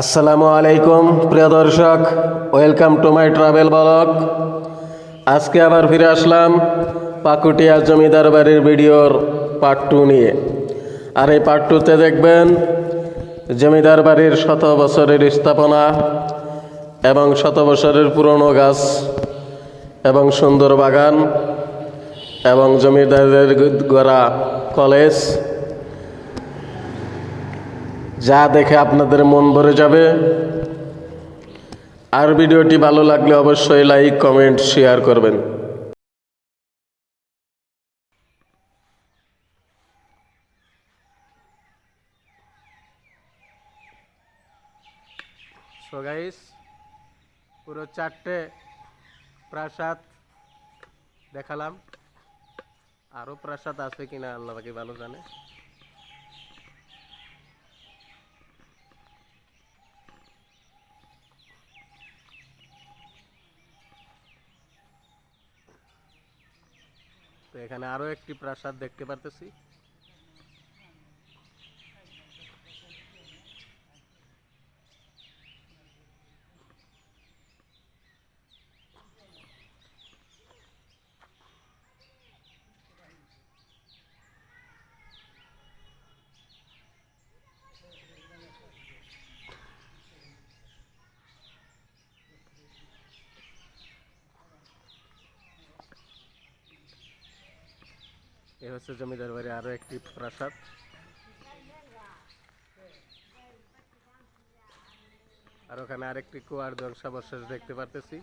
আসসালামু আলাইকুম প্রিয় দর্শক, welcome to my travel blog. আজকে আবার ফিরে আসলাম পাকুটিয়া জমিদার বাড়ির ভিডিওর পার্ট 2 নিয়ে। আর এই পার্ট 2তে দেখবেন জমিদার বাড়ির শত বছরের স্থাপনা এবং শত বছরের পুরনো গাছ এবং সুন্দর বাগান এবং জমিদারদের গড়া কলেজ, যা দেখে আপনাদের মন ভরে যাবে। আর ভিডিওটি ভালো লাগলে অবশ্যই লাইক, কমেন্ট, শেয়ার করবেন। সো গাইস, পুরো 4টে প্রাসাদ দেখালাম। আরও প্রাসাদ আছে কিনা আল্লাহ পাকি ভালো জানে। তো এখানে আরো একটি প্রাসাদ দেখতে পারতেছি। এ হচ্ছে জমিদার বাড়ি আরো একটি প্রাসাদ। আর ওখানে আরেকটি কুয়ার ধ্বংসাবশেষ দেখতে পারতেছি।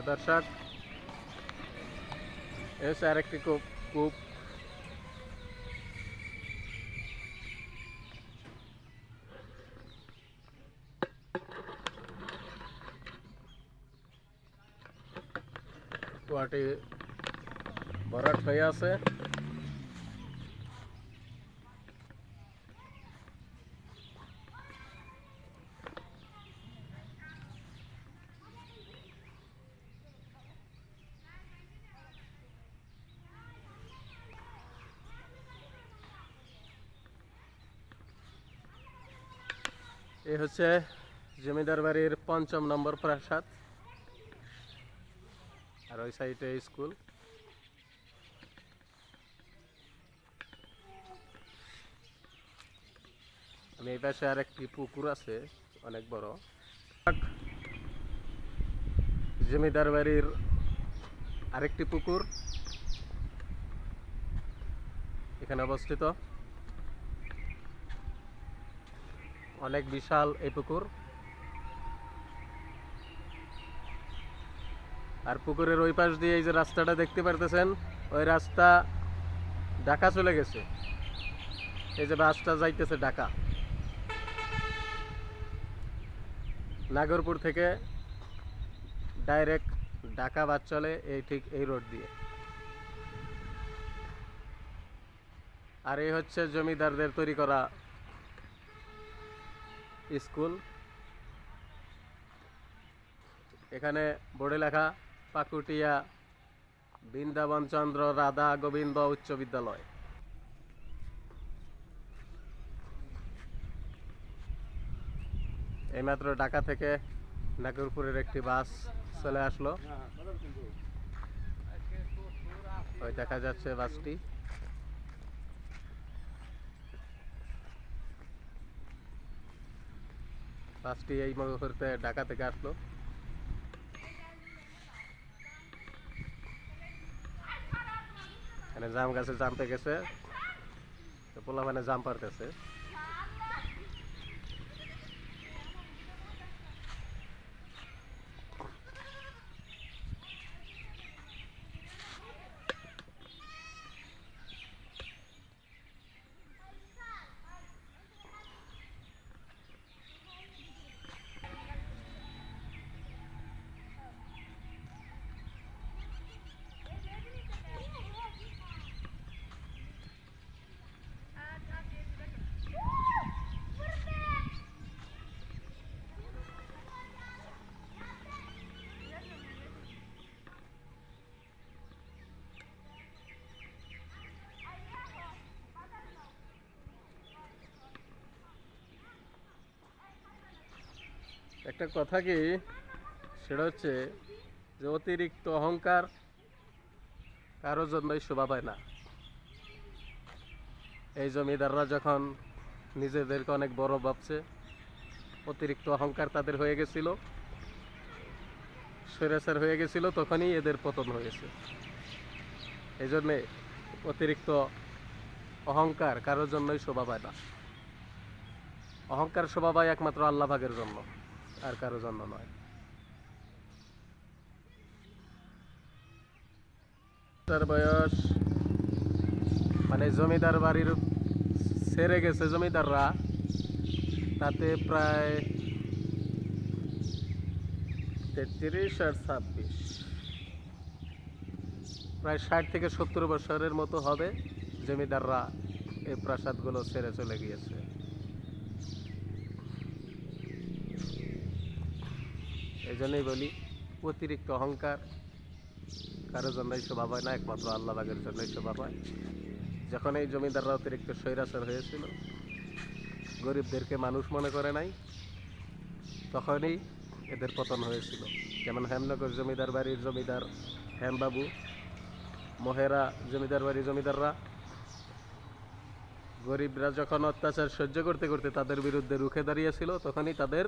দর্শক, এ হচ্ছে আরেকটি কূপ। কুয়াটি ভরাট হয়ে আছে। এ হচ্ছে জমিদার বাড়ির 5ম নম্বর প্রাসাদ। আর ওই সাইডে স্কুল। আমি এই পাশে আরেকটি পুকুর আছে, অনেক বড়। জমিদার বাড়ির আরেকটি পুকুর এখানে অবস্থিত। অনেক বিশাল এই পুকুর। আর পুকুরের ওই পাশ দিয়ে এই যে রাস্তাটা দেখতে পারতেছেন, ওই রাস্তা ঢাকা চলে গেছে। এই যে বাসটা যাইতেছে ঢাকা, নাগরপুর থেকে ডাইরেক্ট ঢাকা বাস চলে এই ঠিক এই রোড দিয়ে। আর এই হচ্ছে জমিদারদের তৈরি করা স্কুল। এখানে বোর্ডে লেখা পাকুটিয়া বৃন্দাবন চন্দ্র রাধা গোবিন্দ উচ্চ বিদ্যালয়। এইমাত্র ঢাকা থেকে নাগরপুরের একটি বাস চলে আসলো। ওই দেখা যাচ্ছে বাসটি। বাসটি এই মুহূর্তে ঢাকা থেকে আসলো। এখানে জাম গাছে জাম পেকে গেছে, পোলা মানে জাম পারতেছে। একটা কথা কি, সেটা হচ্ছে যে অতিরিক্ত অহংকার কারোর জন্যই শোভা পায় না। এই জমিদাররা যখন নিজেদেরকে অনেক বড় ভাবছে, অতিরিক্ত অহংকার তাদের হয়ে গেছিল, স্বৈরাচার হয়ে গেছিল, তখনই এদের পতন হয়েছে। এই জন্যে অতিরিক্ত অহংকার কারোর জন্যই শোভা পায় না। অহংকার শোভা পায় একমাত্র আল্লাহ পাকের জন্য, আর কারোর জন্য নয়। তার বয়স মানে জমিদার বাড়ির ছেড়ে গেছে জমিদাররা, তাতে প্রায় 33 আর 26, প্রায় 60 থেকে 70 বছরের মতো হবে জমিদাররা এই প্রাসাদগুলো ছেড়ে চলে গিয়েছে। এই জন্যই বলি, অতিরিক্ত অহংকার কারোর জন্যই শোভা পায় না, একমাত্র আল্লাহ পাকের জন্যই শোভা পায়। যখন এই জমিদাররা অতিরিক্ত স্বৈরাচার হয়েছিল, গরিবদেরকে মানুষ মনে করে নাই, তখনই এদের পতন হয়েছিল। যেমন হেমনগর জমিদার বাড়ির জমিদার হেমবাবু, মহেরা জমিদার বাড়ির জমিদাররা গরিবরা যখন অত্যাচার সহ্য করতে করতে তাদের বিরুদ্ধে রুখে দাঁড়িয়েছিল, তখনই তাদের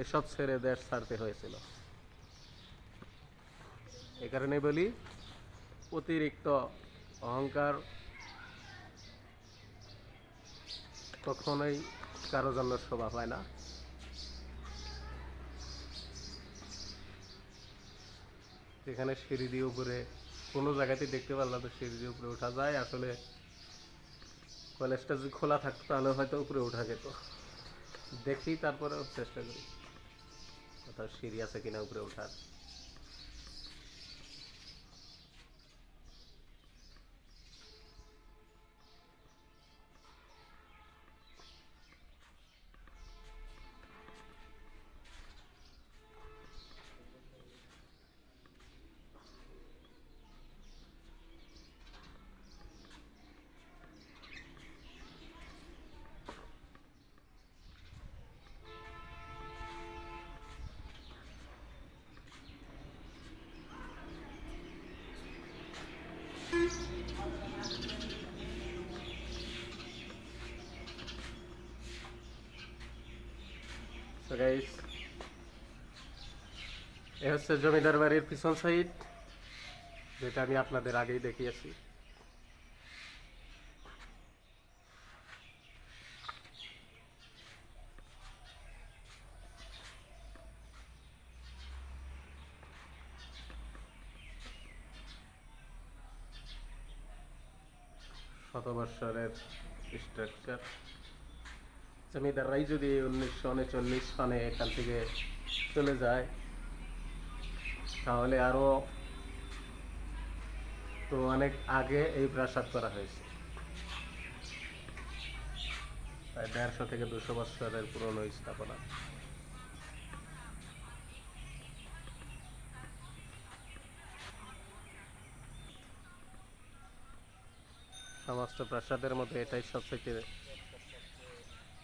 এসব ছেড়ে দেশ ছাড়তে হয়েছিল। এই কারণে বলি, অতিরিক্ত অহংকার কখনোই কারো জন্য শোভা পায় না। যেখানে সিঁড়ি দিয়ে উপরে কোনো জায়গাতেই দেখতে পারলাম তো সিঁড়ি দিয়ে উপরে ওঠা যায়। আসলে কলেজটা যদি খোলা থাকতো তাহলে হয়তো উপরে ওঠা যেত। দেখি তারপরে চেষ্টা করি কোথাও সিঁড়ি আছে কিনা উপরে ওঠার। তো গাইস, এ হচ্ছে জমিদার বাড়ির পিছন সাইড, যেটা আমি আপনাদের আগেই দেখিয়েছি। শত বৎসরের স্ট্রাকচার। জমিদাররাই যদি 1939 সনে এখান থেকে চলে যায়, তাহলে আরও তো অনেক আগে এই প্রাসাদ করা হয়েছে। প্রায় 150 থেকে 200 বৎসরের পুরনো স্থাপনা। সমস্ত প্রাসাদের মধ্যে এটাই সবথেকে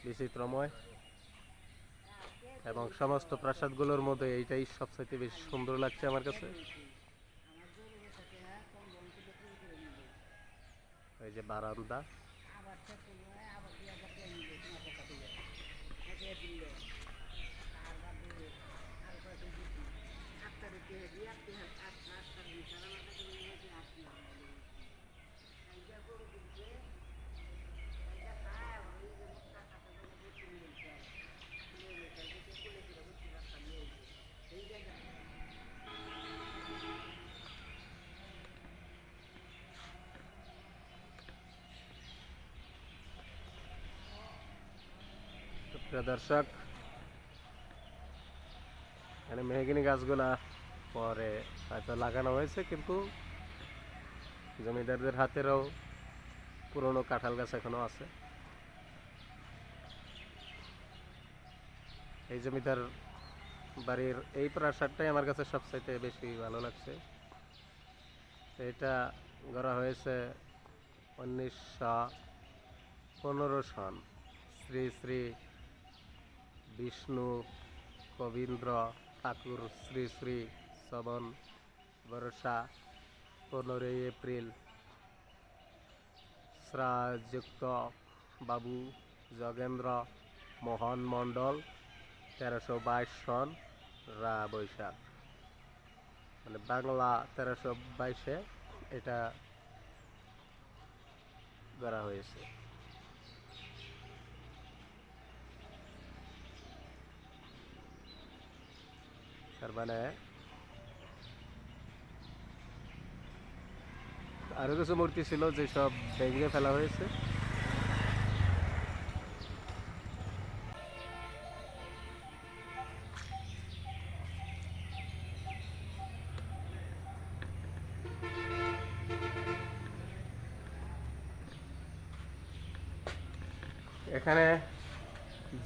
বিচিত্রময়, এবং সমস্ত প্রাসাদগুলোর মধ্যে এইটাই সবথেকে বেশি সুন্দর লাগছে আমার কাছে। এই যে বারান্দা, প্রিয় দর্শক, এখানে মেহগিনি গাছগুলা পরে হয়তো লাগানো হয়েছে, কিন্তু জমিদারদের হাতেরও পুরনো কাঁঠাল গাছ এখনো আছে। এই জমিদার বাড়ির এই প্রাসাদটাই আমার কাছে সবচাইতে বেশি ভালো লাগছে। এটা গড়া হয়েছে 1915 সন শ্রী শ্রী বিষ্ণু কবীন্দ্র ঠাকুর শ্রী শ্রী শ্রবণ বর্ষা 15 এপ্রিল শ্রাযুক্ত বাবু যোগেন্দ্র মোহন মণ্ডল 1322 সন রা বৈশাখ, মানে বাংলা 1322-এ এটা করা হয়েছে। তার মানে আরো কিছু মূর্তি ছিল যেসব ভেঙে ফেলা হয়েছে। এখানে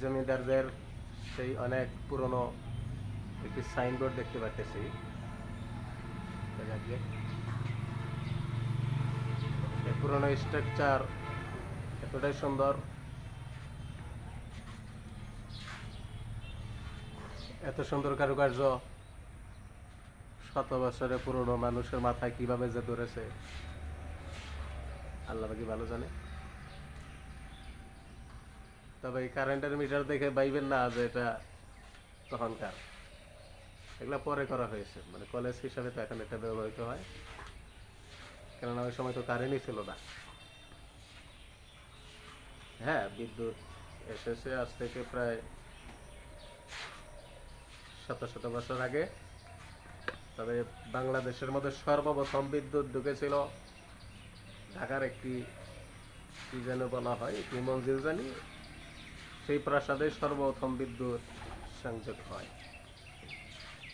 জমিদারদের সেই অনেক পুরনো একটি সাইনবোর্ড দেখতে পাচ্ছি। এই পুরনো স্ট্রাকচার এতটাই সুন্দর, এত সুন্দর কারুকার্য শত বছরের পুরনো মানুষের মাথায় কিভাবে যে ধরেছে আল্লাহ কি ভালো জানে। তবে এই কারেন্টের মিটার দেখে ভাইবেন না যে এটা তখনকার, এগুলো পরে করা হয়েছে, মানে কলেজ হিসাবে তো এখন এটা ব্যবহৃত হয়, কেননা ওই সময় তো কারেন্টই ছিল না। হ্যাঁ, বিদ্যুৎ এসেছে আজ থেকে প্রায় শত শত বছর আগে। তবে বাংলাদেশের মধ্যে সর্বপ্রথম বিদ্যুৎ ঢুকেছিল ঢাকার একটি কি যেন বলা হয়, কি মঞ্জিল জানি, সেই প্রাসাদে সর্বপ্রথম বিদ্যুৎ সংযোগ হয়।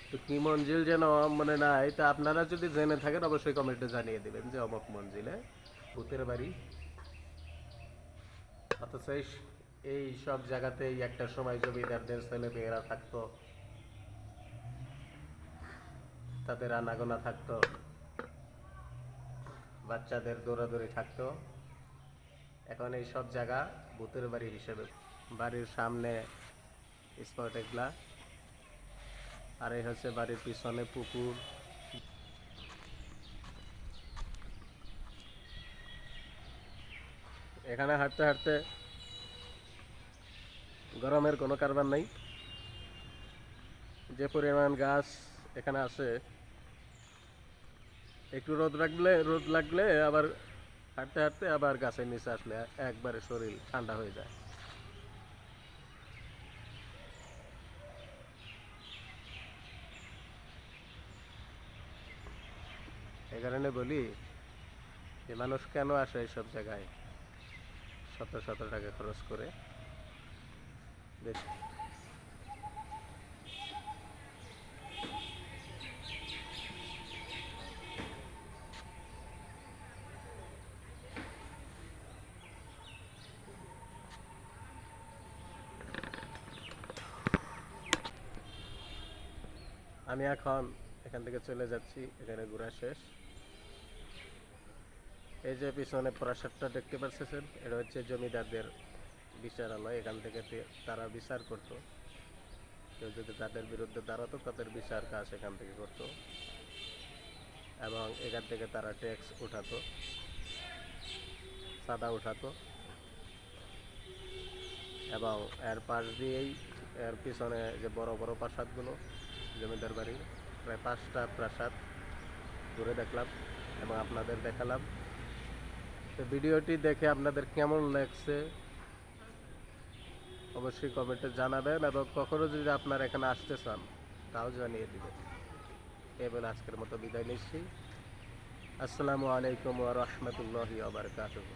তো কি মঞ্জিল যেন মনে নাই, তা আপনারা যদি জেনে থাকেন অবশ্যই কমেন্টে জানিয়ে দেবেন যে অমুক মঞ্জিলে ভূতের বাড়ি। অথচ এই সব জায়গাতেই একটা সময় জমিদারদের ছেলে মেয়েরা থাকতো, তাদের আনাগোনা থাকতো, বাচ্চাদের দৌড়াদৌড়ি থাকতো। এখন এই সব জায়গা ভূতের বাড়ি হিসেবে, বাড়ির সামনে স্পট এগুলা, আর এই হচ্ছে বাড়ির পিছনে পুকুর। এখানে হাঁটতে হাঁটতে গরমের কোনো কারবার নাই, যে পরিমাণ গাছ এখানে আছে। একটু রোদ লাগলে আবার হাঁটতে হাঁটতে আবার গাছের নিচে আসলে একবারে শরীর ঠান্ডা হয়ে যায়। এই কারণে বলি যে মানুষ কেন আসে এইসব জায়গায় শত শত টাকা খরচ করে। আমি এখন এখান থেকে চলে যাচ্ছি, এখানে ঘোরা শেষ। এই যে পিছনে প্রাসাদটা দেখতে পাচ্ছেন, এটা হচ্ছে জমিদারদের বিচারালয়। এখান থেকে তারা বিচার করতো, কেউ যদি তাদের বিরুদ্ধে দাঁড়াতো তাদের বিচার কাজ এখান থেকে করতো, এবং এখান থেকে তারা ট্যাক্স উঠাতো, চাঁদা উঠাতো। এবং এর পাশ দিয়েই এর পিছনে যে বড় বড় প্রাসাদগুলো জমিদার বাড়ির, প্রায় 5টা প্রাসাদ ঘুরে দেখলাম এবং আপনাদের দেখালাম। তো ভিডিওটি দেখে আপনাদের কেমন লাগছে অবশ্যই কমেন্টে জানাবেন, এবং কখনো যদি আপনারা এখানে আসতে চান তাও জানিয়ে দিবেন। এই বলে আজকের মতো বিদায় নিচ্ছি। আসসালামু আলাইকুম ওয়া রাহমাতুল্লাহি ওয়া বারাকাতুহু।